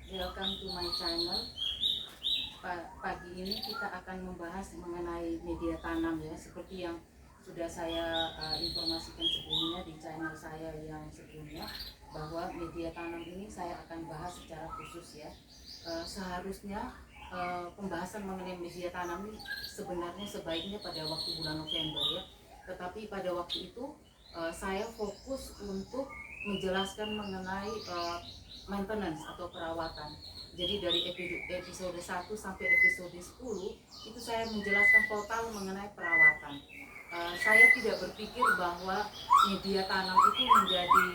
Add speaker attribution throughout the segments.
Speaker 1: welcome to my channel. Pagi ini kita akan membahas mengenai media tanam ya, seperti yang sudah saya informasikan sebelumnya di channel saya yang sebelumnya, bahwa media tanam ini saya akan bahas secara khusus ya. Seharusnya pembahasan mengenai media tanam ini sebenarnya sebaiknya pada waktu bulan November ya, tetapi pada waktu itu saya fokus untuk menjelaskan mengenai maintenance atau perawatan. Jadi dari episode 1 sampai episode 10 itu saya menjelaskan total mengenai perawatan. Saya tidak berpikir bahwa media tanam itu menjadi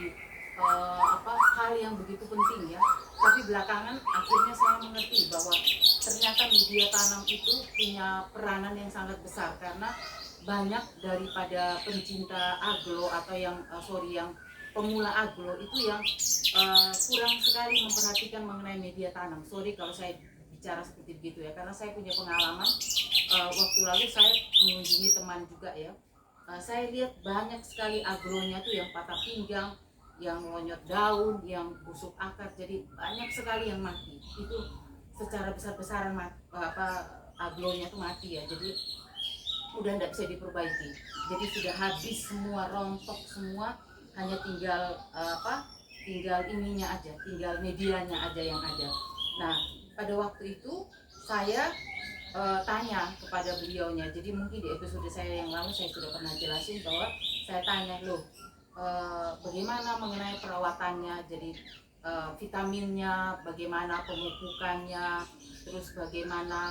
Speaker 1: hal yang begitu penting ya. Tapi belakangan akhirnya saya mengerti bahwa ternyata media tanam itu punya peranan yang sangat besar, karena banyak daripada pencinta agro atau yang yang pemula agro itu yang kurang sekali memperhatikan mengenai media tanam. Sorry kalau saya bicara seperti begitu ya, karena saya punya pengalaman. Waktu lalu saya mengunjungi teman juga ya. Saya lihat banyak sekali agronya tuh yang patah pinggang, yang lonyot daun, yang busuk akar, jadi banyak sekali yang mati. Itu secara besar-besaran agronya tuh mati ya. Jadi udah tidak bisa diperbaiki. Jadi sudah habis semua, rontok semua, hanya tinggal tinggal ininya aja, tinggal medianya aja yang ada. Nah, pada waktu itu saya tanya kepada beliaunya. Jadi mungkin di episode saya yang lalu saya sudah pernah jelasin bahwa saya tanya, loh, bagaimana mengenai perawatannya, jadi vitaminnya, bagaimana pemupukannya, terus bagaimana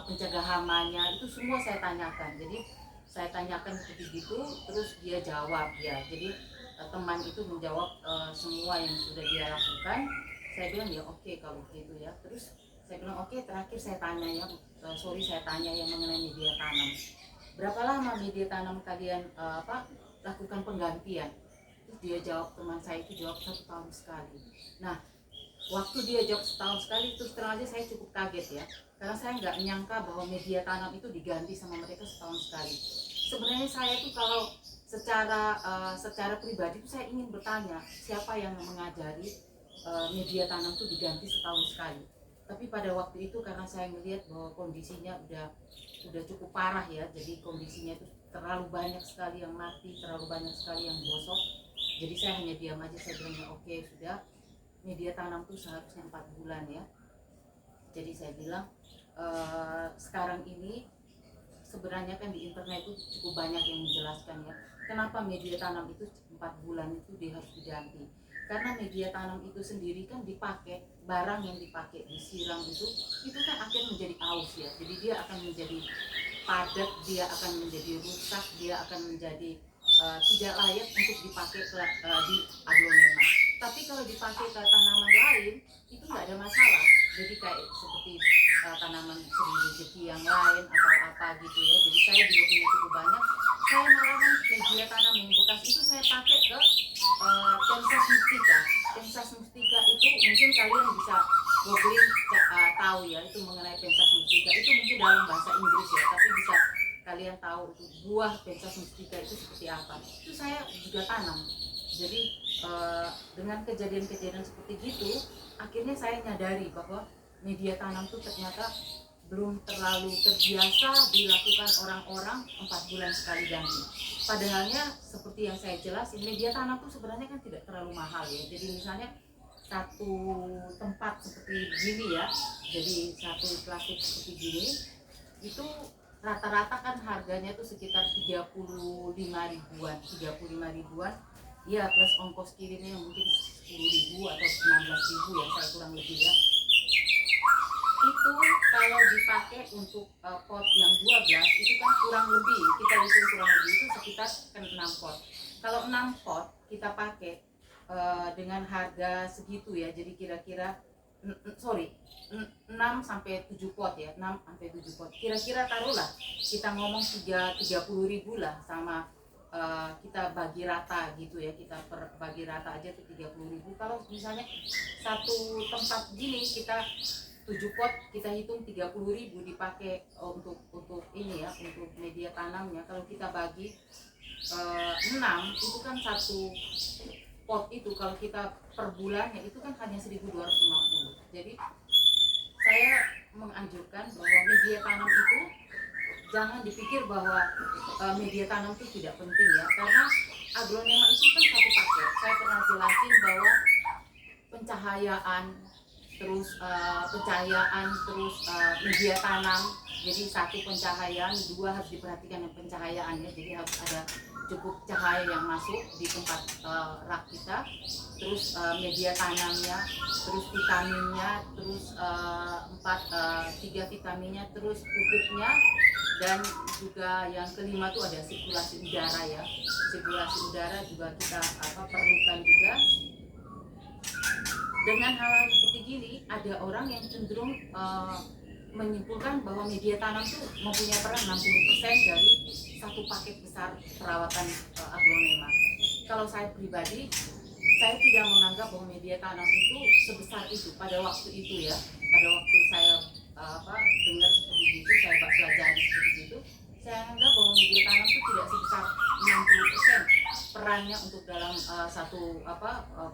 Speaker 1: pencegah hamanya, itu semua saya tanyakan. Jadi saya tanyakan seperti itu, terus dia jawab ya. Jadi teman itu menjawab semua yang sudah dia lakukan. Saya bilang ya oke, kalau gitu ya. Terus saya bilang oke, terakhir saya tanya ya, saya tanya yang mengenai media tanam. Berapa lama media tanam kalian lakukan penggantian? Terus dia jawab, teman saya itu jawab 1 tahun sekali. Nah, waktu dia jawab 1 tahun sekali, terus terang aja saya cukup kaget ya, karena saya nggak menyangka bahwa media tanam itu diganti sama mereka 1 tahun sekali. Sebenarnya saya tuh kalau secara pribadi tuh saya ingin bertanya siapa yang mengajari media tanam tuh diganti 1 tahun sekali. Tapi pada waktu itu karena saya melihat bahwa kondisinya udah cukup parah ya, jadi kondisinya itu terlalu banyak sekali yang mati, terlalu banyak sekali yang bosok. Jadi saya hanya diam aja, saya bilang ya oke, sudah, media tanam tuh seharusnya 4 bulan ya. Jadi saya bilang sekarang ini sebenarnya kan di internet itu cukup banyak yang menjelaskan ya, kenapa media tanam itu 4 bulan itu dia harus diganti. Karena media tanam itu sendiri kan dipakai, barang yang dipakai disiram itu kan akan menjadi aus ya. Jadi dia akan menjadi padat, dia akan menjadi rusak, dia akan menjadi tidak layak untuk dipakai di aglonema. Tapi kalau dipakai ke tanaman lain itu nggak ada masalah. Jadi kayak seperti tanaman seri rezeki yang lain atau apa gitu ya. Jadi saya juga punya cukup banyak. Saya malahan media tanam yang bekas itu saya pakai ke Pensas Mustika. Pensas Mustika itu mungkin kalian bisa googling tahu ya, itu mengenai Pensas Mustika. Itu mungkin dalam bahasa Inggris ya, tapi bisa kalian tahu itu buah Pensas Mustika itu seperti apa. Itu saya juga tanam. Jadi dengan kejadian-kejadian seperti itu, akhirnya saya nyadari bahwa media tanam itu ternyata belum terlalu terbiasa dilakukan orang-orang 4 bulan sekali ganti. Padahalnya seperti yang saya jelasin, media tanam itu sebenarnya kan tidak terlalu mahal ya. Jadi misalnya satu tempat seperti gini ya, jadi satu plastik seperti gini itu rata-rata kan harganya tuh sekitar 35 ribuan, 35 ribuan ya, plus ongkos kirimnya mungkin 10 ribu atau 16 ribu ya, saya kurang lebih ya. Itu kalau dipakai untuk pot yang 12 itu kan kurang lebih, kita hitung kurang lebih itu sekitar 6 pot. Kalau 6 pot kita pakai dengan harga segitu ya, jadi kira-kira 6 sampai 7 pot ya, 6 sampai 7 pot. Kira-kira taruhlah kita ngomong 30 ribu lah, sama kita bagi rata gitu ya, kita bagi rata aja tuh 30 ribu. Kalau misalnya satu tempat gini kita 7 pot, kita hitung 30 ribu dipakai untuk ini ya, untuk media tanamnya. Kalau kita bagi 6 itu kan satu pot itu kalau kita per bulannya itu kan hanya 1.250. Jadi saya menganjurkan bahwa media tanam itu jangan dipikir bahwa media tanam itu tidak penting ya, karena aglonema itu kan satu paket. Saya pernah jelasin bahwa pencahayaan terus media tanam, jadi satu pencahayaan, dua harus diperhatikan yang pencahayaan ya, jadi harus ada cukup cahaya yang masuk di tempat rak kita, terus media tanamnya, terus vitaminnya, terus tiga vitaminnya, terus pupuknya, dan juga yang kelima tuh ada sirkulasi udara ya. Sirkulasi udara juga kita perlukan juga. Dengan hal seperti gini, ada orang yang cenderung menyimpulkan bahwa media tanam itu mempunyai peran 60% dari satu paket besar perawatan aglonema. Kalau saya pribadi, saya tidak menganggap bahwa media tanam itu sebesar itu pada waktu itu ya. Pada waktu saya dengar seperti itu, saya pelajari seperti itu, saya anggap bahwa media tanam itu tidak sebesar 60% perannya untuk dalam satu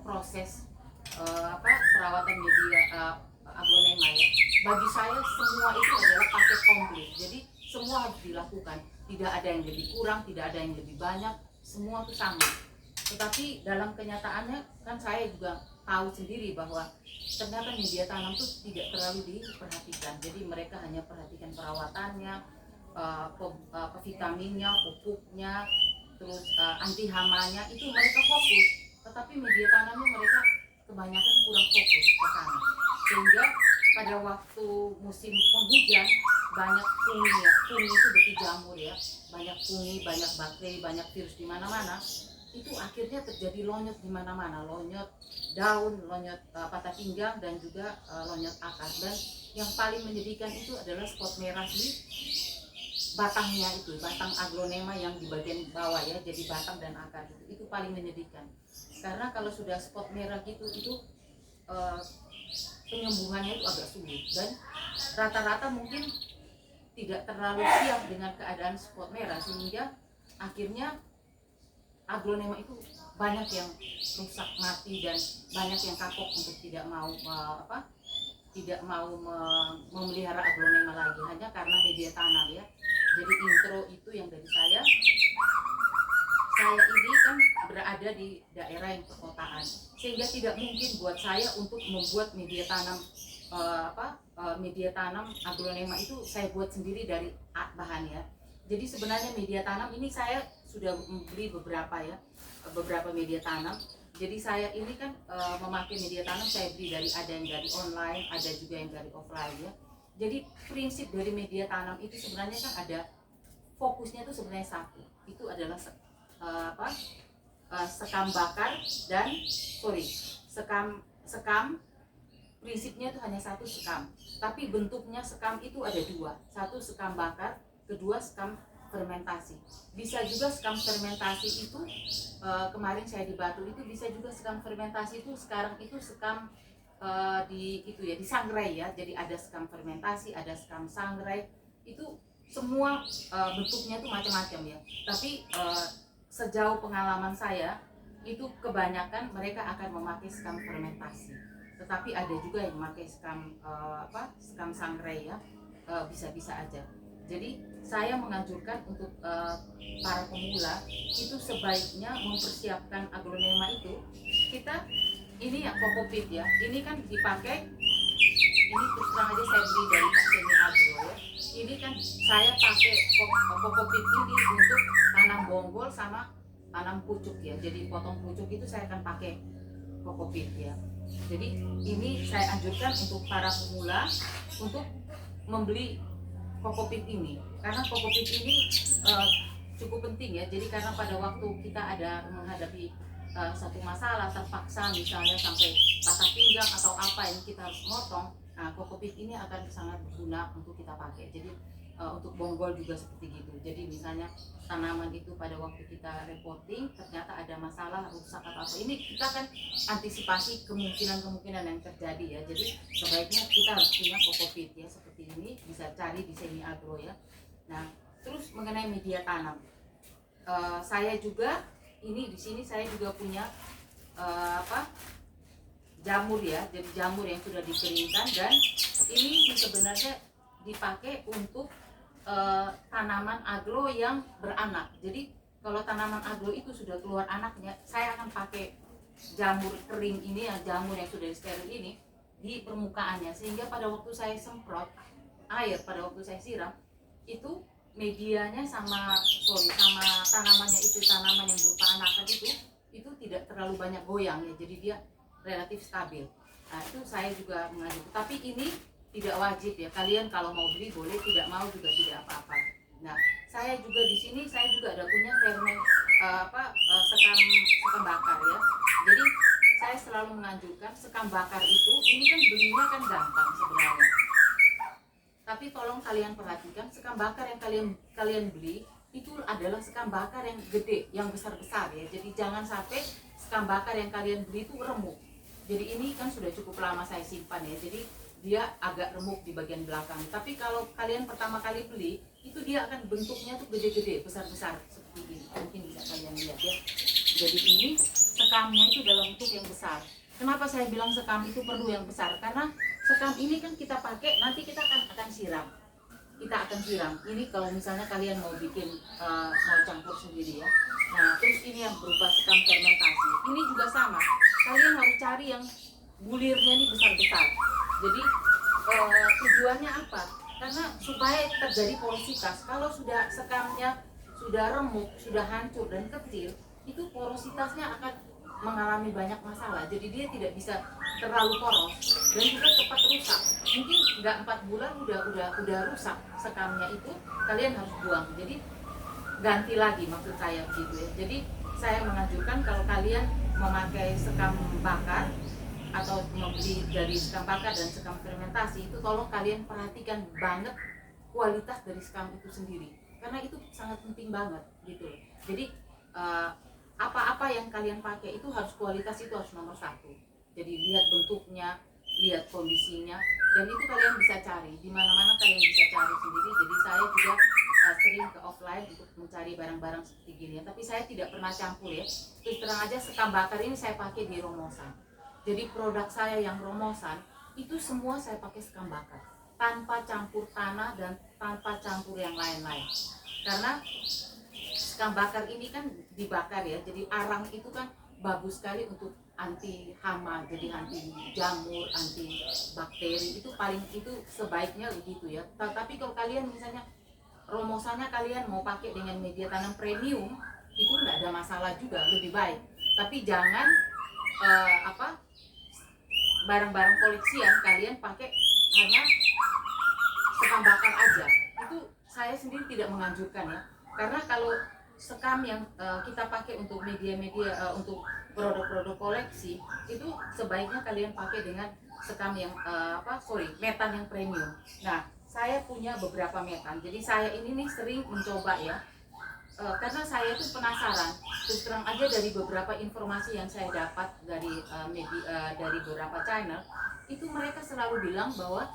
Speaker 1: proses perawatan media aglonema ya. Bagi saya semua itu adalah paket komplit. Jadi semua harus dilakukan. Tidak ada yang lebih kurang, tidak ada yang lebih banyak, semua itu sama. Tetapi dalam kenyataannya kan saya juga tahu sendiri bahwa ternyata media tanam itu tidak terlalu diperhatikan. Jadi mereka hanya perhatikan perawatannya, vitaminnya, pupuknya, terus anti hamanya, itu mereka fokus. Tetapi media tanamnya mereka kebanyakan kurang fokus ke sana, sehingga pada waktu musim penghujan banyak fungi ya, fungi itu berarti jamur ya, banyak fungi, banyak bakteri, banyak virus di mana-mana, itu akhirnya terjadi lonyot di mana-mana, lonyot daun, lonyot patah pinggang, dan juga lonyot akar. Dan yang paling menyedihkan itu adalah spot merah di batangnya itu, batang aglonema yang di bagian bawah ya, jadi batang dan akar itu paling menyedihkan. Karena kalau sudah spot merah gitu, itu penyembuhannya itu agak sulit, dan rata-rata mungkin tidak terlalu siap dengan keadaan spot merah, sehingga akhirnya aglonema itu banyak yang rusak, mati, dan banyak yang kapok untuk tidak mau memelihara aglonema lagi hanya karena media tanam ya. Jadi intro itu yang dari saya ini kan berada di daerah yang perkotaan, sehingga tidak mungkin buat saya untuk membuat media tanam media tanam aglonema itu saya buat sendiri dari bahan ya. Jadi sebenarnya media tanam ini saya sudah membeli beberapa media tanam. Jadi saya ini kan memakai media tanam saya beli ada yang dari online, ada juga yang dari offline ya. Jadi prinsip dari media tanam itu sebenarnya kan ada fokusnya itu sebenarnya satu, itu adalah sekam bakar dan sekam prinsipnya itu hanya satu sekam, tapi bentuknya sekam itu ada dua, satu sekam bakar, kedua sekam fermentasi. Bisa juga sekam fermentasi itu kemarin saya di Batu itu bisa juga sekam fermentasi itu sekarang itu sekam di sangrai ya. Jadi ada sekam fermentasi, ada sekam sangrai, itu semua bentuknya itu macam-macam ya. Tapi sejauh pengalaman saya itu kebanyakan mereka akan memakai sekam fermentasi, tetapi ada juga yang memakai sekam sangrai ya, bisa-bisa aja. Jadi saya menganjurkan untuk para pemula itu sebaiknya mempersiapkan aglonema itu. Kita ini yang kokopit ya, ini kan dipakai, ini terus terang aja saya beli dari Pak Semi Agro ya. Ini kan saya pakai kokopit ini untuk tanam bonggol sama tanam pucuk ya. Jadi potong pucuk itu saya akan pakai kokopit ya. Jadi ini saya anjurkan untuk para pemula untuk membeli kokopit ini, karena kokopit ini cukup penting ya. Jadi karena pada waktu kita ada menghadapi satu masalah terpaksa misalnya sampai patah pinggang atau apa yang kita harus motong, nah kokopit ini akan sangat berguna untuk kita pakai. Jadi untuk bonggol juga seperti gitu. Jadi misalnya tanaman itu pada waktu kita repotting ternyata ada masalah rusak atau apa, ini kita kan antisipasi kemungkinan yang terjadi ya. Jadi sebaiknya kita harus punya kokopit ya, seperti ini bisa cari di Semi Agro ya. Nah terus mengenai media tanam, saya juga ini di sini saya juga punya apa, jamur ya, jadi jamur yang sudah dikeringkan. Dan ini sih sebenarnya dipakai untuk tanaman aglo yang beranak. Jadi kalau tanaman aglo itu sudah keluar anaknya, saya akan pakai jamur kering ini, ya, jamur yang sudah steril ini di permukaannya, sehingga pada waktu saya semprot air, pada waktu saya siram, itu medianya sama tanamannya itu, tanaman yang berupa anakan itu tidak terlalu banyak goyang ya, jadi dia relatif stabil. Nah itu saya juga mengajak, tapi ini tidak wajib ya, kalian kalau mau beli boleh, tidak mau juga tidak apa-apa. Nah saya juga di sini saya juga ada punya sekam bakar ya. Jadi saya selalu menganjurkan sekam bakar itu, ini kan belinya kan gampang sebenarnya, tapi tolong kalian perhatikan, sekam bakar yang kalian beli itu adalah sekam bakar yang gede, yang besar-besar ya. Jadi jangan sampai sekam bakar yang kalian beli itu remuk. Jadi ini kan sudah cukup lama saya simpan ya, jadi dia agak remuk di bagian belakang. Tapi kalau kalian pertama kali beli, itu dia akan bentuknya tuh gede-gede, besar-besar seperti ini. Mungkin bisa kalian lihat ya. Jadi ini sekamnya itu dalam bentuk yang besar. Kenapa saya bilang sekam itu perlu yang besar? Karena sekam ini kan kita pakai, nanti kita akan siram. Kita akan siram. Ini kalau misalnya kalian mau bikin, mau campur sendiri ya. Nah, terus ini yang berupa sekam fermentasi. Ini juga sama. Kalian harus cari yang bulirnya ini besar-besar. Jadi tujuannya apa? Karena supaya terjadi porositas. Kalau sudah sekamnya sudah remuk, sudah hancur dan kecil, itu porositasnya akan mengalami banyak masalah. Jadi dia tidak bisa terlalu poros dan juga cepat rusak. Mungkin nggak 4 bulan udah rusak sekamnya itu, kalian harus buang. Jadi ganti lagi, maksud saya begitu ya. Jadi saya menganjurkan kalau kalian memakai sekam bakar atau membeli dari sekam bakar dan sekam fermentasi, itu tolong kalian perhatikan banget kualitas dari sekam itu sendiri, karena itu sangat penting banget gitu. Jadi apa-apa yang kalian pakai itu harus kualitas, itu harus nomor 1. Jadi lihat bentuknya, lihat kondisinya, dan itu kalian bisa cari di mana-mana, kalian bisa cari sendiri. Jadi saya juga sering ke offline untuk mencari barang-barang seperti gini ya. Tapi saya tidak pernah campur ya. Terus terang aja, sekam bakar ini saya pakai di Romosan. Jadi produk saya yang Romosan itu semua saya pakai sekam bakar, tanpa campur tanah dan tanpa campur yang lain-lain. Karena sekam bakar ini kan dibakar ya, jadi arang itu kan bagus sekali untuk anti hama, jadi anti jamur, anti bakteri, itu paling, itu sebaiknya begitu ya. Tapi kalau kalian misalnya Romosannya kalian mau pakai dengan media tanam premium, itu enggak ada masalah juga, lebih baik. Tapi jangan barang-barang koleksian kalian pakai hanya sekam bakar aja. Itu saya sendiri tidak menganjurkan ya, karena kalau sekam yang kita pakai untuk media-media, untuk produk-produk koleksi, itu sebaiknya kalian pakai dengan sekam yang metan yang premium. Nah, saya punya beberapa metan, jadi saya ini nih sering mencoba ya, karena saya tuh penasaran. Terus terang aja, dari beberapa informasi yang saya dapat dari dari beberapa channel, itu mereka selalu bilang bahwa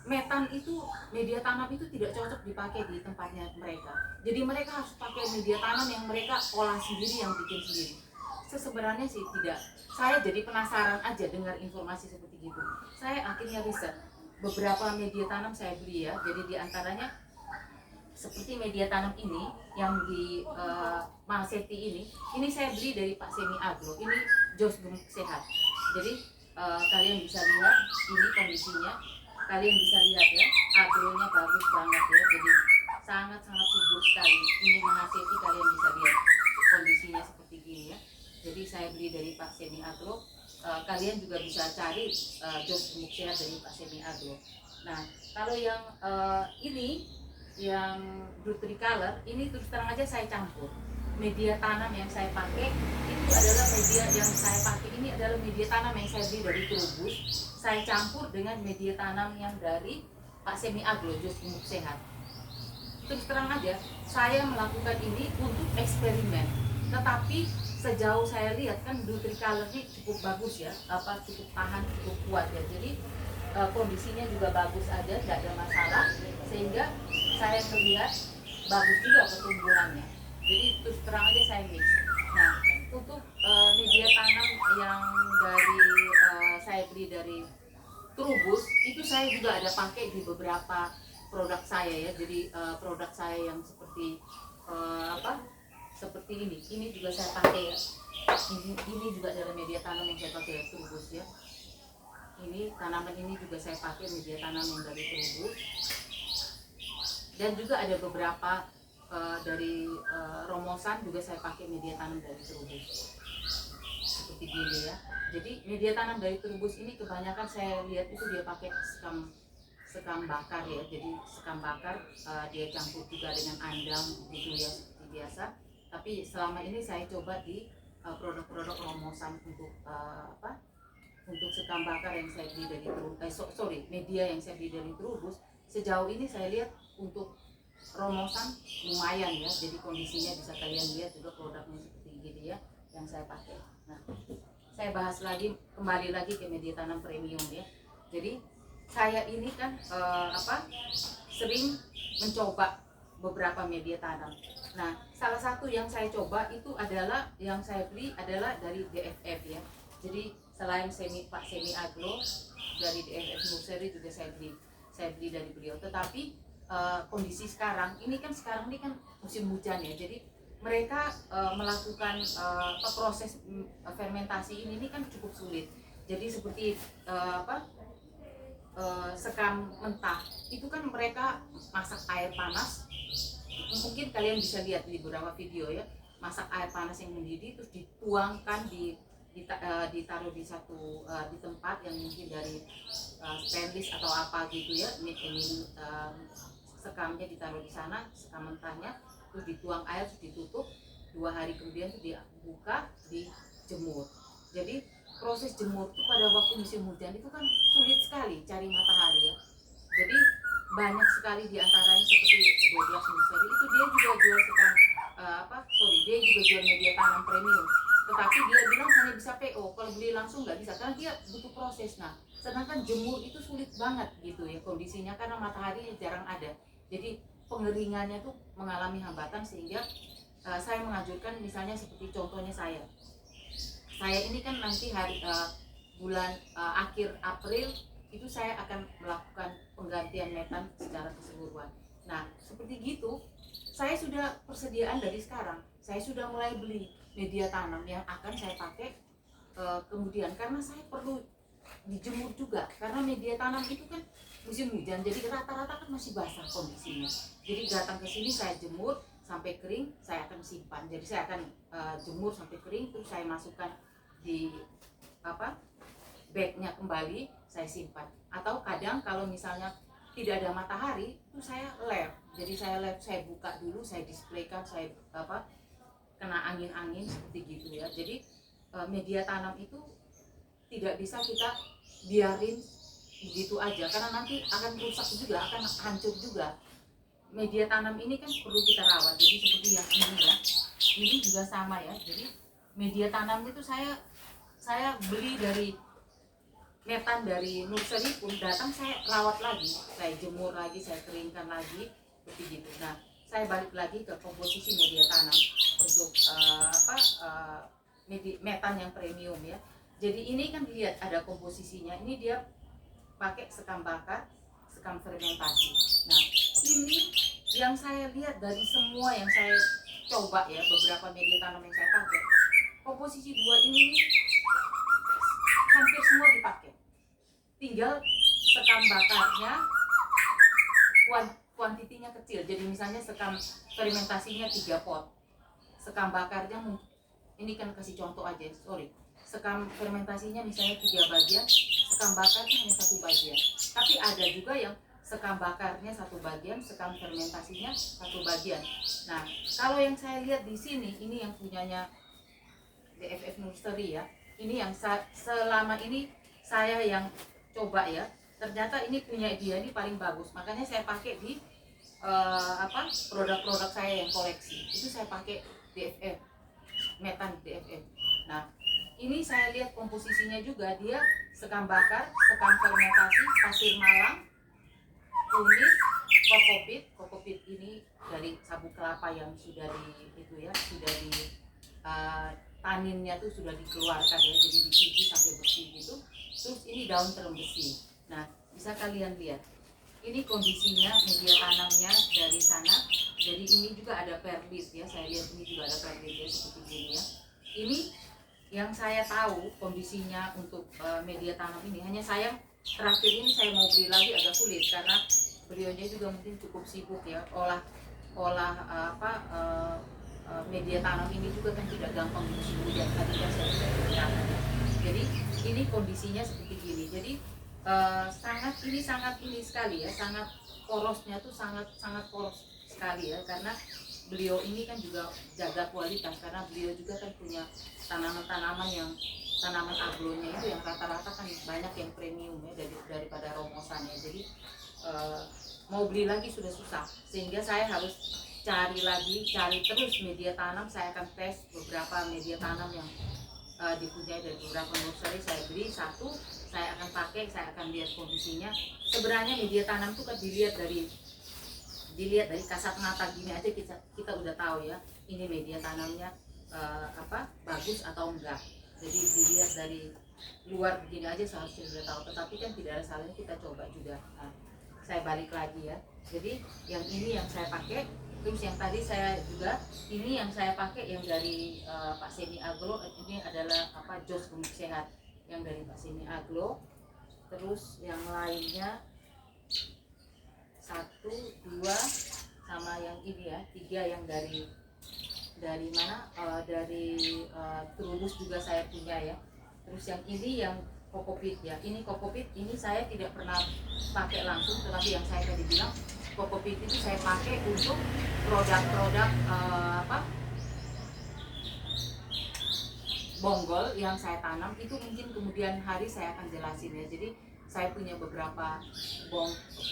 Speaker 1: metan itu, media tanam itu tidak cocok dipakai di tempatnya mereka. Jadi mereka harus pakai media tanam yang mereka olah sendiri, yang bikin sendiri. Sebenarnya sih tidak. Saya jadi penasaran aja dengar informasi seperti gitu. Saya akhirnya riset. Beberapa media tanam saya beli ya. Jadi diantaranya seperti media tanam ini yang di Malseti ini saya beli dari Pak Semi Agro. Ini Jos Gemuk Sehat. Jadi kalian bisa lihat ini kondisinya. Kalian bisa lihat ya, agronya bagus banget ya, jadi sangat-sangat subur sekali. Ini Malseti, kalian bisa lihat kondisinya seperti gini ya. Jadi saya beli dari Pak Semi Agro. Kalian juga bisa cari Jos Gemuk Sehat dari Pak Semi Agro. Nah, kalau yang ini, yang Nutricolor, ini terus terang aja saya campur. Media tanam yang saya pakai itu adalah media yang saya pakai ini adalah media tanam yang saya beli dari Trubus. Saya campur dengan media tanam yang dari Pak Semi Agro, Jos Gemuk Sehat. Terus terang aja, saya melakukan ini untuk eksperimen. Tetapi sejauh saya lihat kan Nutricolor ini cukup bagus ya, cukup tahan, cukup kuat ya. Jadi kondisinya juga bagus aja, tidak ada masalah, sehingga saya melihat bagus juga pertumbuhannya. Jadi terus terang aja saya mix. Nah, untuk media tanam yang dari saya beli dari Trubus itu saya juga ada pakai di beberapa produk saya ya. Jadi produk saya yang seperti seperti ini juga saya pakai ya. Ini juga adalah media tanam yang saya pakai ya, Trubus ya. Ini tanaman ini juga saya pakai media tanam yang dari Trubus. Dan juga ada beberapa dari Romosan juga saya pakai media tanam dari Trubus. Seperti gini ya. Jadi media tanam dari Trubus ini kebanyakan saya lihat itu dia pakai sekam bakar ya. Jadi sekam bakar dia campur juga dengan andang gitu ya, seperti biasa. Tapi selama ini saya coba di produk-produk Romosan untuk untuk sekam bakar yang saya beli dari media yang saya beli dari Trubus. Sejauh ini saya lihat untuk Romosan lumayan ya. Jadi kondisinya bisa kalian lihat juga produknya seperti gini ya yang saya pakai. Nah, saya bahas lagi, kembali lagi ke media tanam premium ya. Jadi saya ini kan sering mencoba beberapa media tanam. Nah, salah satu yang saya coba itu adalah yang saya beli adalah dari DFF ya. Jadi selain Pak Semi Agro dari DFF Nursery juga saya beli dari beliau. Tetapi kondisi sekarang ini kan musim hujan ya. Jadi mereka melakukan proses fermentasi ini kan cukup sulit. Jadi seperti sekam mentah itu kan mereka masak air panas. Mungkin kalian bisa lihat di beberapa video ya, masak air panas yang mendidih terus dituangkan ditaruh di di tempat yang mungkin dari stainless atau apa gitu ya. Ini sekamnya ditaruh di sana, sekam mentahnya, terus dituang air, terus ditutup. 2 hari kemudian itu dibuka, dijemur. Jadi proses jemur itu pada waktu musim hujan itu kan sulit sekali cari matahari ya. Jadi banyak sekali diantaranya seperti 12 nursery itu dia juga jual dia juga jual media tanam premium. Tetapi dia bilang hanya bisa PO, kalau beli langsung nggak bisa karena dia butuh proses. Nah, sedangkan jemur itu sulit banget gitu ya kondisinya karena matahari jarang ada. Jadi pengeringannya tuh mengalami hambatan sehingga saya mengajukan misalnya seperti contohnya saya ini kan nanti bulan akhir April itu saya akan melakukan penggantian metan secara keseluruhan. Nah seperti gitu saya sudah persediaan dari sekarang, saya sudah mulai beli media tanam yang akan saya pakai kemudian karena saya perlu dijemur juga karena media tanam itu kan musim hujan jadi rata-rata kan masih basah kondisinya. Jadi datang ke sini saya jemur sampai kering, saya akan simpan. Jadi saya akan jemur sampai kering terus saya masukkan di bagnya kembali, saya simpan. Atau kadang kalau misalnya tidak ada matahari itu saya lap. Jadi saya lap, saya buka dulu, saya displaykan, saya kena angin-angin seperti gitu ya. Jadi media tanam itu tidak bisa kita biarin begitu aja karena nanti akan rusak juga, akan hancur juga. Media tanam ini kan perlu kita rawat. Jadi seperti yang ini ya, ini juga sama ya. Jadi media tanam itu saya beli dari metan dari nursery pun datang saya rawat lagi, saya jemur lagi, saya keringkan lagi seperti gitu. Nah saya balik lagi ke komposisi media tanam untuk metan yang premium ya. Jadi ini kan dilihat ada komposisinya, ini dia pakai sekam bakar, sekam fermentasi. Nah ini yang saya lihat dari semua yang saya coba ya, beberapa media tanam yang saya pakai, komposisi 2 ini nih hampir semua dipakai. Tinggal sekam bakarnya kuantitinya kecil. Jadi misalnya sekam fermentasinya 3 pot, sekam bakarnya ini kan kasih contoh aja, sekam fermentasinya misalnya 3 bagian, sekam bakarnya hanya 1 bagian. Tapi ada juga yang sekam bakarnya 1 bagian, sekam fermentasinya 1 bagian. Nah kalau yang saya lihat di sini, ini yang punyanya DFF Nursery ya, ini yang selama ini saya yang coba ya, ternyata ini punya dia ini paling bagus, makanya saya pakai di produk-produk saya yang koleksi itu saya pakai DFF, metan DFF. Nah ini saya lihat komposisinya juga dia sekam bakar, sekam fermentasi, pasir malang, kunyit, kokopit ini dari sabut kelapa yang sudah di taninnya tuh sudah dikeluarkan ya, jadi dicuci sampai bersih gitu. Terus ini daun terung besi. Nah, bisa kalian lihat ini kondisinya media tanamnya dari sana. Jadi ini juga ada perlit ya, saya lihat ini juga ada perlit ya, seperti ini ya. Ini yang saya tahu kondisinya untuk media tanam ini, hanya saya terakhir ini saya mau beli lagi agak sulit karena beliaunya juga mungkin cukup sibuk ya, olah media tanam ini juga kan tidak gampang musim hujan, tadi kan saya sudah ceritakan. Jadi ini kondisinya seperti gini. Jadi sangat ini sekali ya, sangat porosnya tuh sangat poros sekali ya, karena beliau ini kan juga jaga kualitas, karena beliau juga kan punya tanaman-tanaman yang tanaman aglonya itu yang rata-rata kan banyak yang premium ya daripada romosan ya. Jadi mau beli lagi sudah susah, sehingga saya harus cari terus media tanam. Saya akan tes beberapa media tanam yang dipunyai dari beberapa nursery, saya beli satu, saya akan pakai, saya akan lihat kondisinya. Sebenarnya media tanam itu kan dilihat dari kasat mata gini aja kita udah tahu ya, ini media tanamnya bagus atau enggak. Jadi dilihat dari luar begini aja seharusnya sudah tahu, tetapi kan tidak ada salahnya kita coba juga. Nah, saya balik lagi ya. Jadi yang ini yang saya pakai, terus yang tadi saya juga ini yang saya pakai yang dari Pak Seni Aglo, ini adalah Jos Gemuk Sehat yang dari Pak Seni Aglo. Terus yang lainnya 1, 2 sama yang ini ya, 3 yang dari mana dari Trubus juga saya punya ya. Terus yang ini yang Kokopit ya, ini Kokopit ini saya tidak pernah pakai langsung, tetapi yang saya tadi bilang Kokopit itu saya pakai untuk produk-produk bonggol yang saya tanam. Itu mungkin kemudian hari saya akan jelasin ya. Jadi saya punya beberapa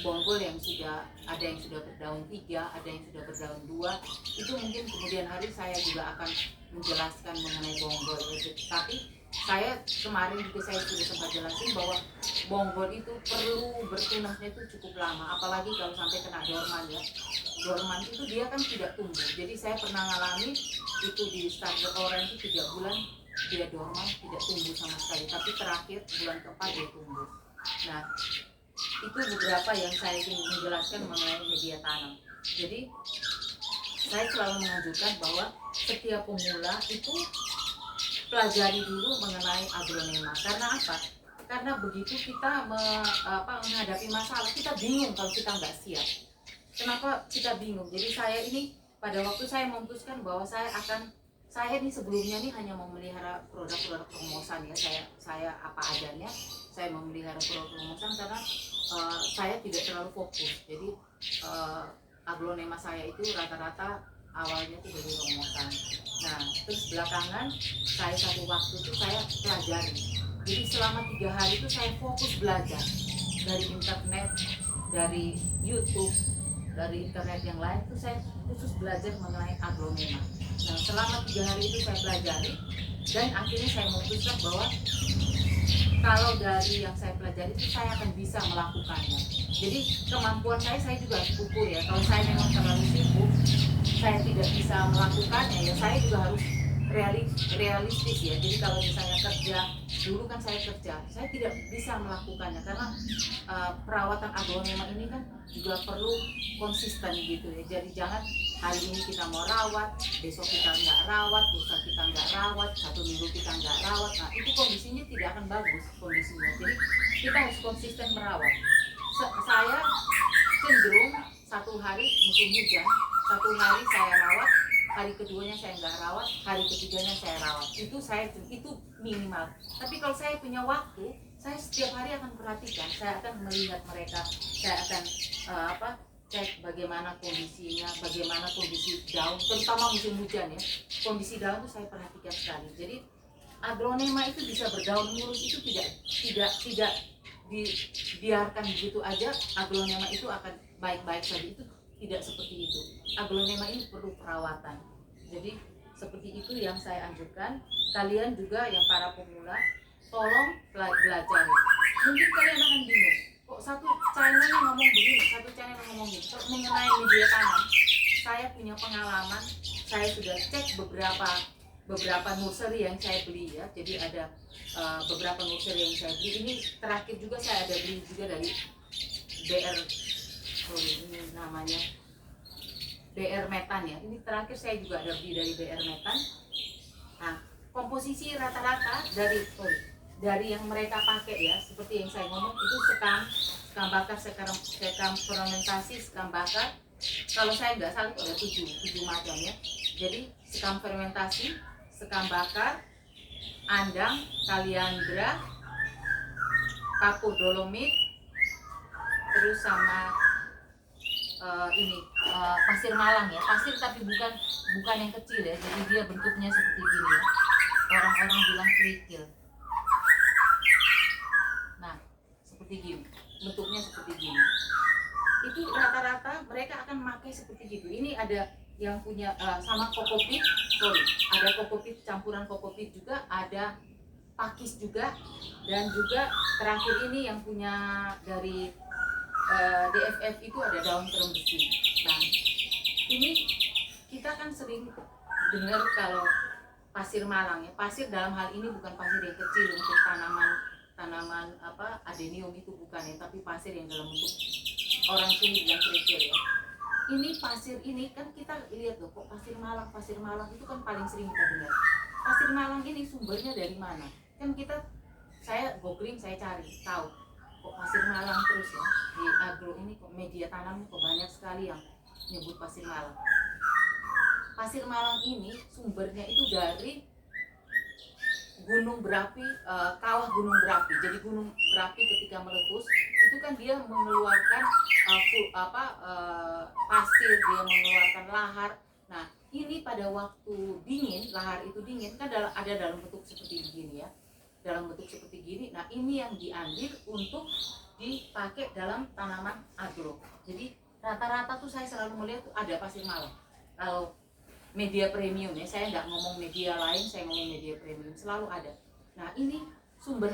Speaker 1: bonggol yang sudah ada yang sudah berdaun 3, ada yang sudah berdaun 2. Itu mungkin kemudian hari saya juga akan menjelaskan mengenai bonggol ya. Tapi saya kemarin juga saya sudah sempat jelasin bahwa bonggol itu perlu bertunasnya itu cukup lama, apalagi kalau sampai kena dorman ya. Dorman itu dia kan tidak tumbuh. Jadi saya pernah ngalami itu di starter orange itu 3 bulan dia dorman, tidak tumbuh sama sekali, tapi terakhir bulan keempat dia tumbuh. Nah, itu beberapa yang saya ingin menjelaskan mengenai media tanam. Jadi saya selalu menunjukkan bahwa setiap pemula itu pelajari dulu mengenai aglonema. Karena apa? Karena begitu kita menghadapi masalah, kita bingung kalau kita nggak siap. Kenapa kita bingung? Jadi saya ini pada waktu saya memutuskan bahwa saya ini sebelumnya ini hanya memelihara produk-produk promosan ya, saya apa adanya, saya memelihara produk promosan karena saya tidak terlalu fokus. Jadi aglonema saya itu rata-rata awalnya itu dari promosan. Nah, terus belakangan saya satu waktu itu saya pelajari. Jadi selama 3 hari itu saya fokus belajar dari internet, dari YouTube, dari internet yang lain itu saya khusus belajar mengenai aglonema. Nah, selama 3 hari itu saya pelajari dan akhirnya saya memutuskan bahwa kalau dari yang saya pelajari itu saya akan bisa melakukannya. Jadi kemampuan saya juga harus ukur ya. Kalau saya memang terlalu sibuk, saya tidak bisa melakukannya ya, saya juga harus realistis ya. Jadi kalau misalnya kerja, dulu kan saya kerja, saya tidak bisa melakukannya karena perawatan aglonema ini kan juga perlu konsisten gitu ya. Jadi jangan hari ini kita mau rawat, besok kita nggak rawat, lusa kita nggak rawat, 1 minggu kita nggak rawat. Nah, itu kondisinya tidak akan bagus kondisinya. Jadi kita harus konsisten merawat. Saya cenderung 1 hari musim hujan, 1 hari saya rawat, hari keduanya saya nggak rawat, hari ketiganya saya rawat. Itu minimal. Tapi kalau saya punya waktu, saya setiap hari akan perhatikan, saya akan melihat mereka, saya akan cek bagaimana kondisinya, bagaimana kondisi daun, terutama musim hujan ya. Kondisi daun itu saya perhatikan sekali. Jadi aglonema itu bisa berdaun mulus, itu tidak dibiarkan begitu aja aglonema itu akan baik-baik saja. Itu tidak seperti itu. Aglonema ini perlu perawatan. Jadi seperti itu yang saya anjurkan. Kalian juga yang para pemula, tolong belajar. Mungkin kalian akan bingung, kok satu channel ngomong begini, satu channel ngomong begini. Mengenai media tanam, saya punya pengalaman. Saya sudah cek beberapa beberapa nursery yang saya beli ya. Jadi ada beberapa nursery yang saya beli. Ini terakhir juga saya ada beli juga dari BR, ini namanya BR Metan ya. Ini terakhir saya juga ada beli dari BR Metan. Nah, komposisi rata-rata dari yang mereka pakai ya, seperti yang saya ngomong itu sekam bakar, sekam fermentasi, sekam bakar. Kalau saya nggak salah itu ada 7 macam ya. Jadi sekam fermentasi, sekam bakar, andang, kaliandra, kapur dolomit, terus sama pasir malang ya. Pasir tapi bukan yang kecil ya. Jadi dia bentuknya seperti gini ya. Orang-orang bilang kerikil. Nah, seperti gini. Bentuknya seperti gini. Itu rata-rata mereka akan memakai seperti gitu. Ini ada yang punya sama kokopit, ada kokopit, campuran kokopit juga, ada pakis juga, dan juga terakhir ini yang punya dari DFF itu ada daun terung besi. Nah, ini kita kan sering dengar kalau pasir malang ya. Pasir dalam hal ini bukan pasir yang kecil untuk tanaman adenium, itu bukan ya, tapi pasir yang dalam bentuk orang sini bilang kerikil ya. Ini pasir ini kan kita lihat loh, kok pasir malang itu kan paling sering kita dengar. Pasir malang ini sumbernya dari mana? Kan saya googling, saya cari tahu kok pasir malang terus ya. Di agro ini kok media tanam kok banyak sekali yang nyebut pasir malang. Pasir malang ini sumbernya itu dari gunung berapi, kawah gunung berapi. Jadi gunung berapi ketika meletus itu kan dia mengeluarkan pasir, dia mengeluarkan lahar. Nah, ini pada waktu dingin, lahar itu dingin kan ada dalam bentuk seperti gini ya. Dalam bentuk seperti gini. Nah, ini yang diambil untuk dipakai dalam tanaman agro. Jadi rata-rata tuh saya selalu melihat tuh ada pasir malang. Kalau media premium ya, saya nggak ngomong media lain, saya ngomong media premium, selalu ada. Nah, ini sumber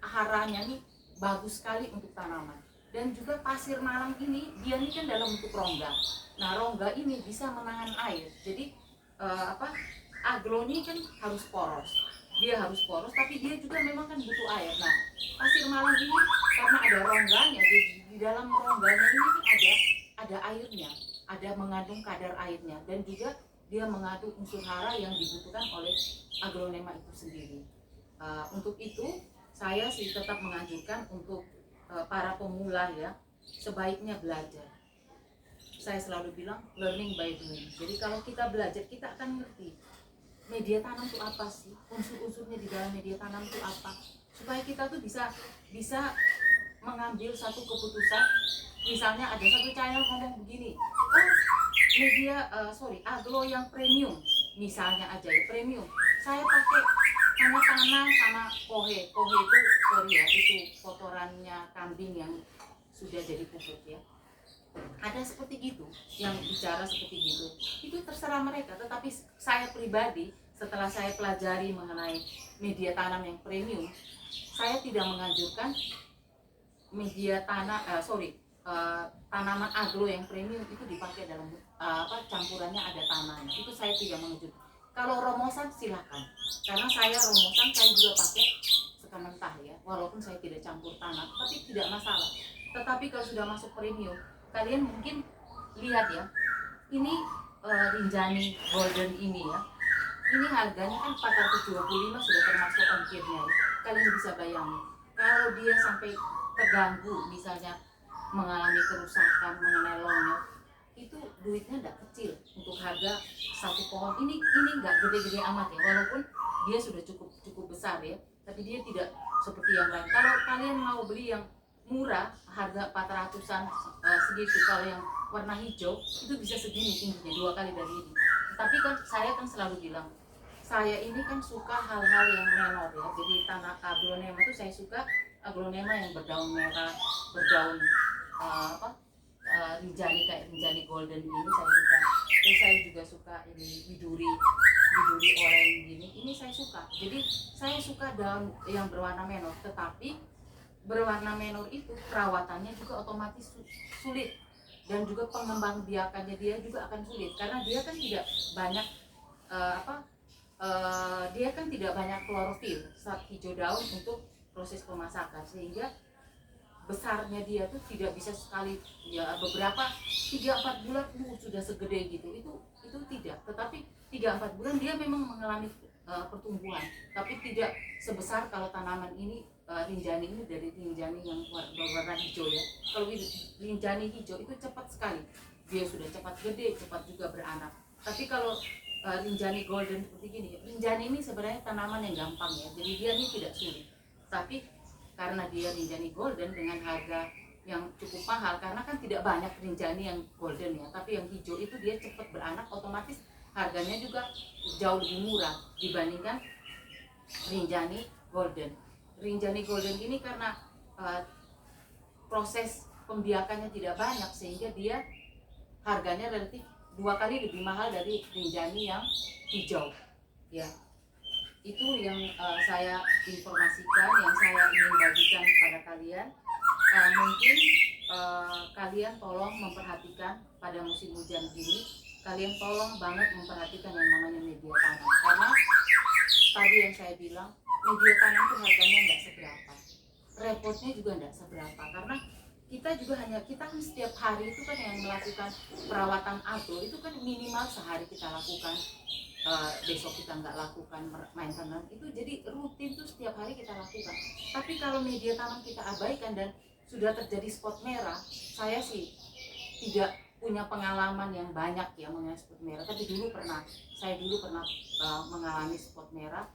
Speaker 1: haranya nih bagus sekali untuk tanaman. Dan juga pasir malang ini dia ini kan dalam bentuk rongga. Nah, rongga ini bisa menahan air. Jadi aglo ini kan harus poros. Dia harus poros, tapi dia juga memang kan butuh air. Nah, pasir malang ini karena ada rongganya, di dalam rongganya ini ada airnya, ada mengandung kadar airnya, dan juga dia mengandung unsur hara yang dibutuhkan oleh aglonema itu sendiri. Untuk itu saya sih tetap menganjurkan untuk para pemula ya, sebaiknya belajar. Saya selalu bilang learning by doing. Jadi kalau kita belajar, kita akan ngerti media tanam itu apa sih, unsur-unsurnya di dalam media tanam itu apa, supaya kita tuh bisa mengambil satu keputusan. Misalnya ada satu channel ngomong begini, aglo yang premium, misalnya aja ya premium, saya pakai tanah sama kohe itu kotorannya kambing yang sudah jadi pupuk ya. Ada seperti gitu yang bicara seperti gitu, itu terserah mereka. Tetapi saya pribadi setelah saya pelajari mengenai media tanam yang premium, saya tidak menganjurkan media tanaman agro yang premium itu dipakai dalam campurannya ada tanahnya. Itu saya tidak menganjurkan. Kalau romosan silakan, karena saya juga pakai sekam mentah ya, walaupun saya tidak campur tanah, tapi tidak masalah. Tetapi kalau sudah masuk premium, kalian mungkin lihat ya, ini Rinjani Golden ini ya, ini harganya kan 425 sudah termasuk ongkirnya ya. Kalian bisa bayangin kalau dia sampai terganggu, misalnya mengalami kerusakan mengenai lonyot, itu duitnya tidak kecil untuk harga satu pohon. Ini nggak gede-gede amat ya, walaupun dia sudah cukup besar ya, tapi dia tidak seperti yang lain. Kalau kalian mau beli yang murah, harga 400-an segitu, kalau yang warna hijau itu bisa segini tingginya, 2 kali dari ini. Tapi kan saya kan selalu bilang, saya ini kan suka hal-hal yang menor ya. Jadi tanah aglonema itu saya suka aglonema yang berdaun merah, berdaun Rinjani, kayak Rinjani Golden ini saya suka. Terus saya juga suka ini widuri oranye gini, ini saya suka. Jadi saya suka daun yang berwarna menor, tetapi berwarna menor itu perawatannya juga otomatis sulit, dan juga pengembang biakannya dia juga akan sulit, karena dia kan tidak banyak dia kan tidak banyak klorofil, zat hijau daun untuk proses pemasakan, sehingga besarnya dia tuh tidak bisa sekali ya beberapa 3-4 bulan sudah segede gitu, itu tidak, tetapi 3-4 bulan dia memang mengalami pertumbuhan, tapi tidak sebesar kalau tanaman ini. Rinjani ini dari rinjani yang berwarna hijau ya. Kalau rinjani hijau itu cepat sekali, dia sudah cepat gede, cepat juga beranak. Tapi kalau rinjani golden seperti gini, rinjani ini sebenarnya tanaman yang gampang ya, jadi dia ini tidak sulit. Tapi karena dia rinjani golden dengan harga yang cukup mahal, karena kan tidak banyak rinjani yang golden ya, tapi yang hijau itu dia cepat beranak, otomatis harganya juga jauh lebih murah dibandingkan rinjani golden. Rinjani golden ini karena proses pembiakannya tidak banyak, sehingga dia harganya relatif 2 kali lebih mahal dari rinjani yang hijau ya. Itu yang saya informasikan, yang saya ingin bagikan kepada kalian. Mungkin kalian tolong memperhatikan pada musim hujan gini, kalian tolong banget memperhatikan yang namanya media tanam, karena tadi yang saya bilang, media tanam itu harganya nggak seberapa, repotnya juga nggak seberapa, karena kita kan setiap hari itu kan yang melakukan perawatan agro itu kan minimal sehari kita lakukan, besok kita nggak lakukan maintenance itu, jadi rutin tuh setiap hari kita lakukan. Tapi kalau media tanam kita abaikan dan sudah terjadi spot merah, saya sih tidak punya pengalaman yang banyak ya mengenai spot merah, tapi saya dulu pernah mengalami spot merah,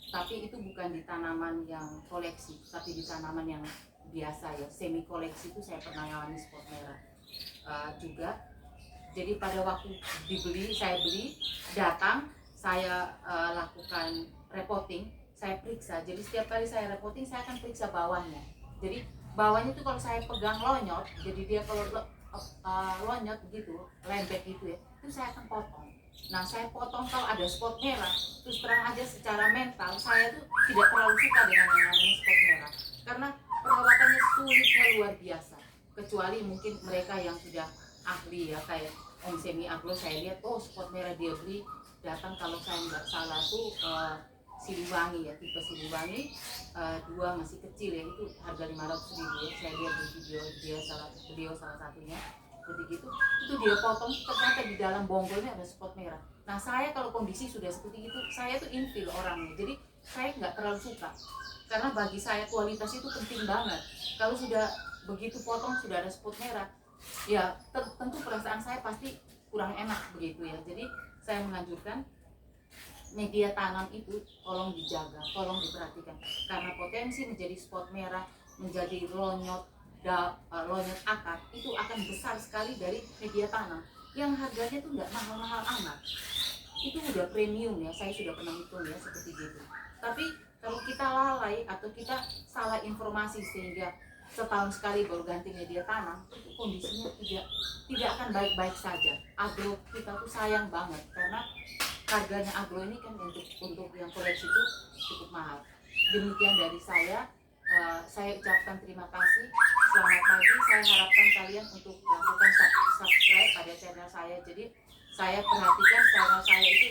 Speaker 1: tapi itu bukan di tanaman yang koleksi, tapi di tanaman yang biasa ya, semi koleksi itu saya pernah mengalami spot merah juga. Jadi pada waktu saya beli, datang, saya lakukan repotting, saya periksa. Jadi setiap kali saya repotting, saya akan periksa bawahnya. Jadi bawahnya itu kalau saya pegang lonyot, jadi dia kalau lonyot begitu, lembek gitu ya, itu saya akan potong. Nah, saya potong kalau ada spot merah. Terus terang aja secara mental saya tuh tidak terlalu suka dengan yang namanya spot merah, karena perawatannya sulitnya luar biasa. Kecuali mungkin mereka yang sudah ahli ya, kayak Om Semi Agro, saya lihat spot merah dia beli, datang kalau saya nggak salah tuh Siliwangi ya, tipe Siliwangi 2 masih kecil ya, itu harga 500.000 ya. Saya lihat di video beliau salah satunya seperti gitu, itu dia potong, ternyata di dalam bonggolnya ada spot merah. Nah, saya kalau kondisi sudah seperti itu, saya tuh infil orangnya, jadi saya nggak terlalu suka, karena bagi saya kualitas itu penting banget. Kalau sudah begitu potong sudah ada spot merah, ya tentu perasaan saya pasti kurang enak begitu ya. Jadi saya menganjurkan media tanam itu tolong dijaga, tolong diperhatikan, karena potensi menjadi spot merah, menjadi lonyot akar itu akan besar sekali dari media tanam yang harganya tuh nggak mahal-mahal amat. Itu udah premium ya, saya sudah pernah hitung ya seperti gitu. Tapi kalau kita lalai atau kita salah informasi sehingga setahun sekali baru ganti media tanam, itu kondisinya tidak akan baik-baik saja. Agro kita tuh sayang banget, karena harganya agro ini kan untuk yang koleksi itu cukup mahal. Demikian dari saya ucapkan terima kasih. Selamat pagi, saya harapkan kalian untuk lakukan subscribe pada channel saya. Jadi saya perhatikan channel saya itu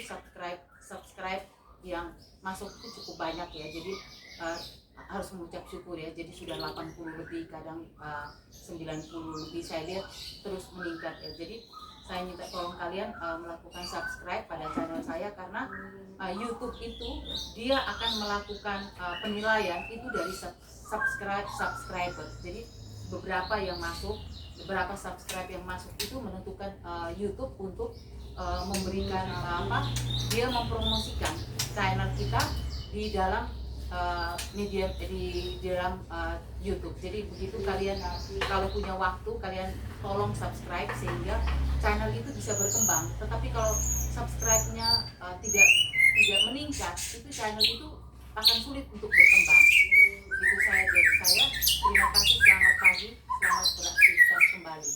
Speaker 1: subscribe yang masuk itu cukup banyak ya. Jadi harus mengucap syukur ya. Jadi sudah 80 lebih, kadang 90 lebih, saya lihat terus meningkat ya. Jadi saya minta tolong kalian melakukan subscribe pada channel saya, karena YouTube itu dia akan melakukan penilaian itu dari subscriber. Jadi beberapa subscribe yang masuk itu menentukan YouTube untuk memberikan dia mempromosikan channel kita di dalam media di dalam YouTube. Jadi begitu kalian kalau punya waktu, kalian tolong subscribe sehingga channel itu bisa berkembang. Tetapi kalau subscribe-nya tidak meningkat, itu channel itu akan sulit untuk berkembang. Begitu saya dari saya. Terima kasih, selamat pagi, selamat beraktivitas kembali.